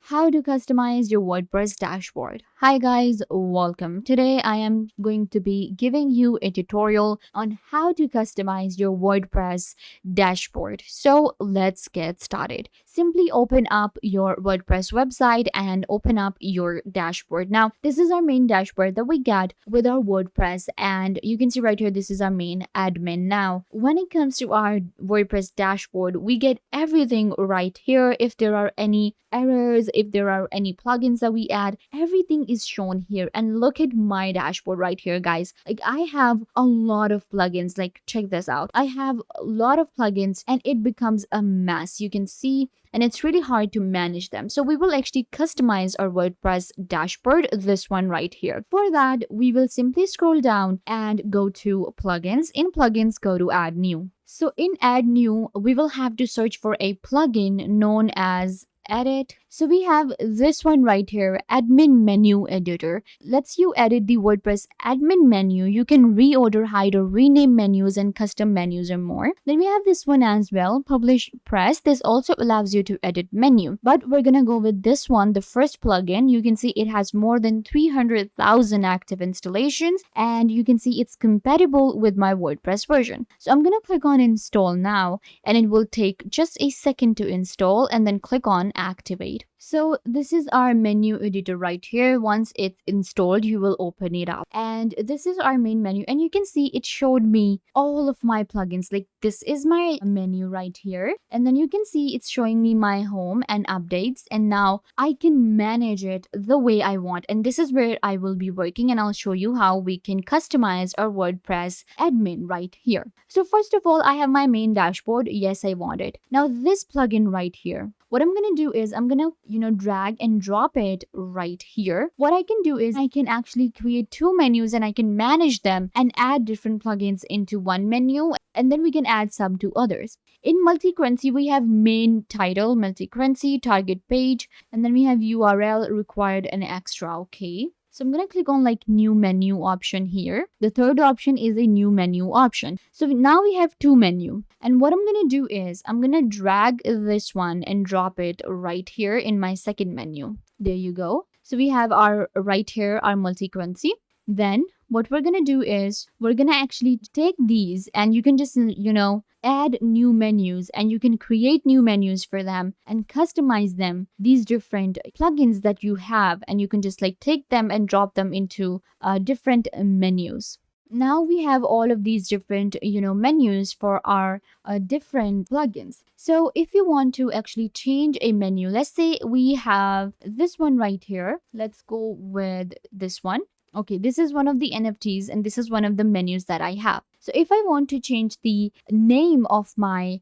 How to customize your WordPress dashboard. Hi guys, welcome. Today I am going to be giving you a tutorial on how to customize your WordPress dashboard. So let's get started. Simply open up your WordPress website and open up your dashboard. Now, this is our main dashboard that we got with our WordPress, and you can see right here, this is our main admin. Now, when it comes to our WordPress dashboard, we get everything right here. If there are any errors, if there are any plugins that we add, everything is shown here. And look at my dashboard right here, guys. Like, I have a lot of plugins. Like, check this out. I have a lot of plugins and it becomes a mess. You can see, and it's really hard to manage them. So we will actually customize our WordPress dashboard, this one right here. For that, we will simply scroll down and go to plugins. In plugins, go to add new. So in add new, we will have to search for a plugin known as edit. So we have this one right here, admin menu editor. Lets you edit the WordPress admin menu. You can reorder, hide, or rename menus and custom menus or more. Then we have this one as well, publish press. This also allows you to edit menu, but we're gonna go with this one, the first plugin. You can see it has more than 300,000 active installations, and you can see it's compatible with my WordPress version. So I'm gonna click on install now, and it will take just a second to install, and then click on activate. So this is our menu editor right here. Once it's installed, you will open it up, and this is our main menu, and you can see it showed me all of my plugins. Like, this is my menu right here, and then you can see it's showing me my home and updates, and now I can manage it the way I want. And this is where I will be working, and I'll show you how we can customize our WordPress admin right here. So first of all, I have my main dashboard. Yes, I want it. Now this plugin right here, what I'm gonna do is I'm gonna drag and drop it right here. What I can do is I can actually create two menus, and I can manage them and add different plugins into one menu, and then we can add some to others. In multi-currency, we have main title, multi-currency, target page, and then we have URL required and extra. Okay. So I'm going to click on like new menu option here. The third option is a new menu option. So now we have two menu. And what I'm going to do is I'm going to drag this one and drop it right here in my second menu. There you go. So we have our right here, our multi-currency. Then what we're going to do is we're going to actually take these, and you can just, add new menus, and you can create new menus for them and customize them, these different plugins that you have, and you can just like take them and drop them into different menus. Now we have all of these different, menus for our different plugins. So if you want to actually change a menu, let's say we have this one right here. Let's go with this one. Okay, this is one of the NFTs, and this is one of the menus that I have. So if I want to change the name of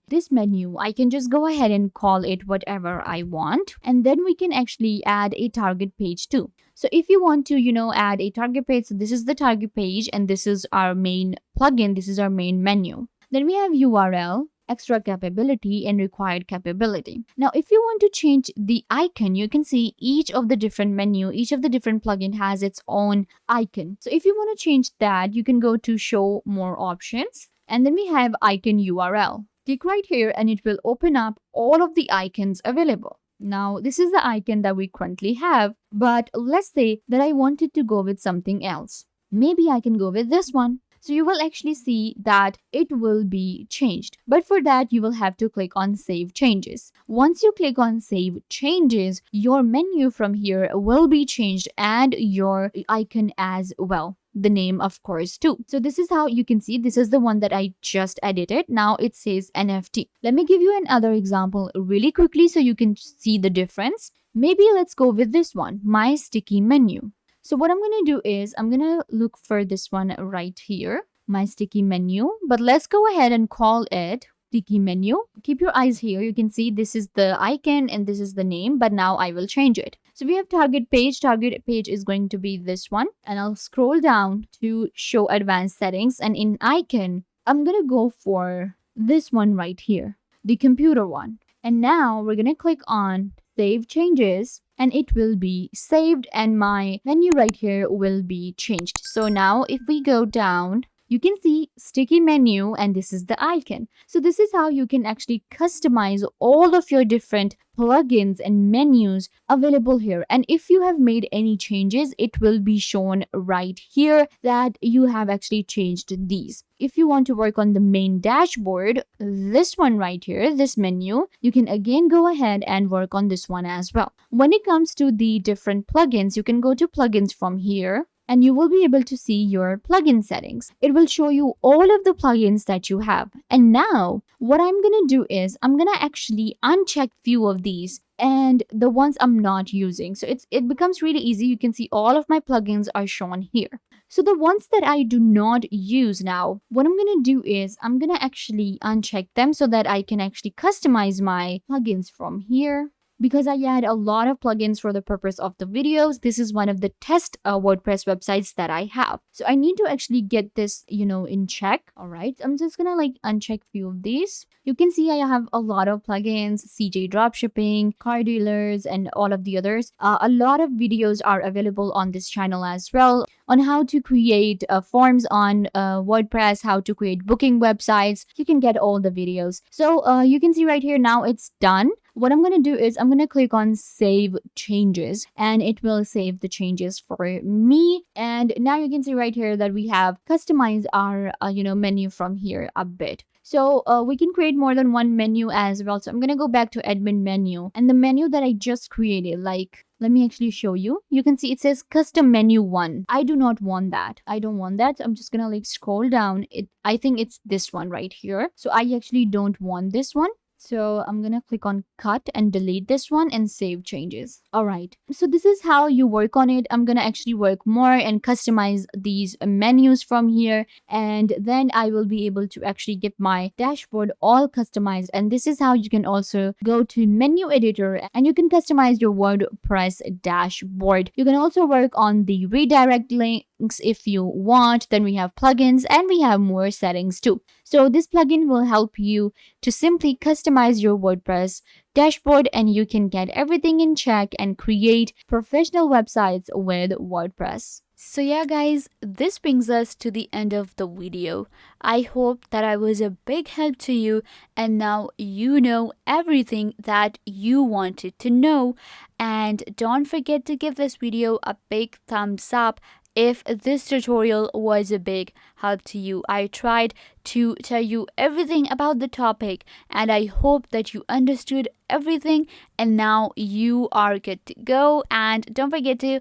this menu, I can just go ahead and call it whatever I want. And then we can actually add a target page too. So if you want to, add a target page, so this is the target page, and this is our main plugin. This is our main menu. Then we have URL, extra capability, and required capability. Now, if you want to change the icon, you can see each of the different menu, each of the different plugin has its own icon. So if you want to change that, you can go to show more options, and then we have icon URL. Click right here, and it will open up all of the icons available. Now, this is the icon that we currently have, but let's say that I wanted to go with something else. Maybe I can go with this one. So you will actually see that it will be changed. But for that, you will have to click on Save Changes. Once you click on Save Changes, your menu from here will be changed, and your icon as well. The name, of course, too. So this is how you can see. This is the one that I just edited. Now it says NFT. Let me give you another example really quickly so you can see the difference. Maybe let's go with this one, my sticky menu. So what I'm going to do is I'm going to look for this one right here, my sticky menu, but let's go ahead and call it sticky menu. Keep your eyes here. You can see this is the icon and this is the name, but now I will change it. So we have target page. Target page is going to be this one, and I'll scroll down to show advanced settings, and in icon, I'm going to go for this one right here, the computer one. And now we're going to click on Save Changes, and it will be saved, and my menu right here will be changed. So now if we go down You can see sticky menu and this is the icon. So this is how you can actually customize all of your different plugins and menus available here. And if you have made any changes, it will be shown right here that you have actually changed these. If you want to work on the main dashboard, this one right here, this menu, you can again go ahead and work on this one as well. When it comes to the different plugins, you can go to plugins from here and you will be able to see your plugin settings. It will show you all of the plugins that you have. And now what I'm going to do is I'm going to actually uncheck few of these and the ones I'm not using. So it becomes really easy. You can see all of my plugins are shown here. So the ones that I do not use now, what I'm going to do is I'm going to actually uncheck them so that I can actually customize my plugins from here. Because I add a lot of plugins for the purpose of the videos, this is one of the test WordPress websites that I have. So I need to actually get this, in check. All right. I'm just going to uncheck few of these. You can see I have a lot of plugins, CJ dropshipping, car dealers, and all of the others. A lot of videos are available on this channel as well on how to create forms on WordPress, how to create booking websites. You can get all the videos. So you can see right here now it's done. What I'm going to do is I'm going to click on save changes and it will save the changes for me. And now you can see right here that we have customized our menu from here a bit. So we can create more than one menu as well. So I'm going to go back to admin menu and the menu that I just created, let me actually show you. You can see it says custom menu 1. I do not want that. I don't want that. So I'm just going to scroll down. I think it's this one right here. So I actually don't want this one. So I'm going to click on cut and delete this one and save changes. All right. So this is how you work on it. I'm going to actually work more and customize these menus from here. And then I will be able to actually get my dashboard all customized. And this is how you can also go to menu editor and you can customize your WordPress dashboard. You can also work on the redirect links if you want. Then we have plugins and we have more settings too. So this plugin will help you to simply customize your WordPress dashboard and you can get everything in check and create professional websites with WordPress. So yeah guys, this brings us to the end of the video. I hope that I was a big help to you and now you know everything that you wanted to know. And don't forget to give this video a big thumbs up if this tutorial was a big help to you. I tried to tell you everything about the topic and I hope that you understood everything and now you are good to go. And don't forget to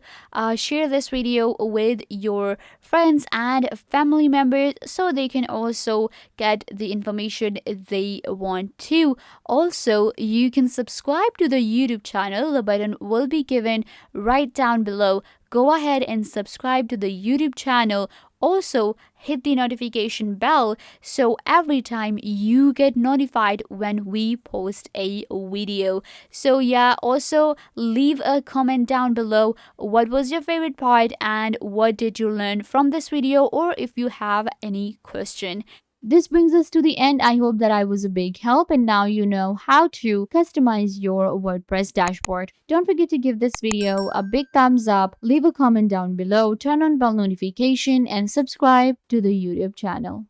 share this video with your friends and family members so they can also get the information they want to. Also, you can subscribe to the YouTube channel. The button will be given right down below. Go ahead and subscribe to the YouTube channel. Also, hit the notification bell so every time you get notified when we post a video. So yeah, also leave a comment down below. What was your favorite part and what did you learn from this video, or if you have any question. This brings us to the end. I hope that I was a big help and now you know how to customize your WordPress dashboard. Don't forget to give this video a big thumbs up, leave a comment down below, turn on bell notification and subscribe to the YouTube channel.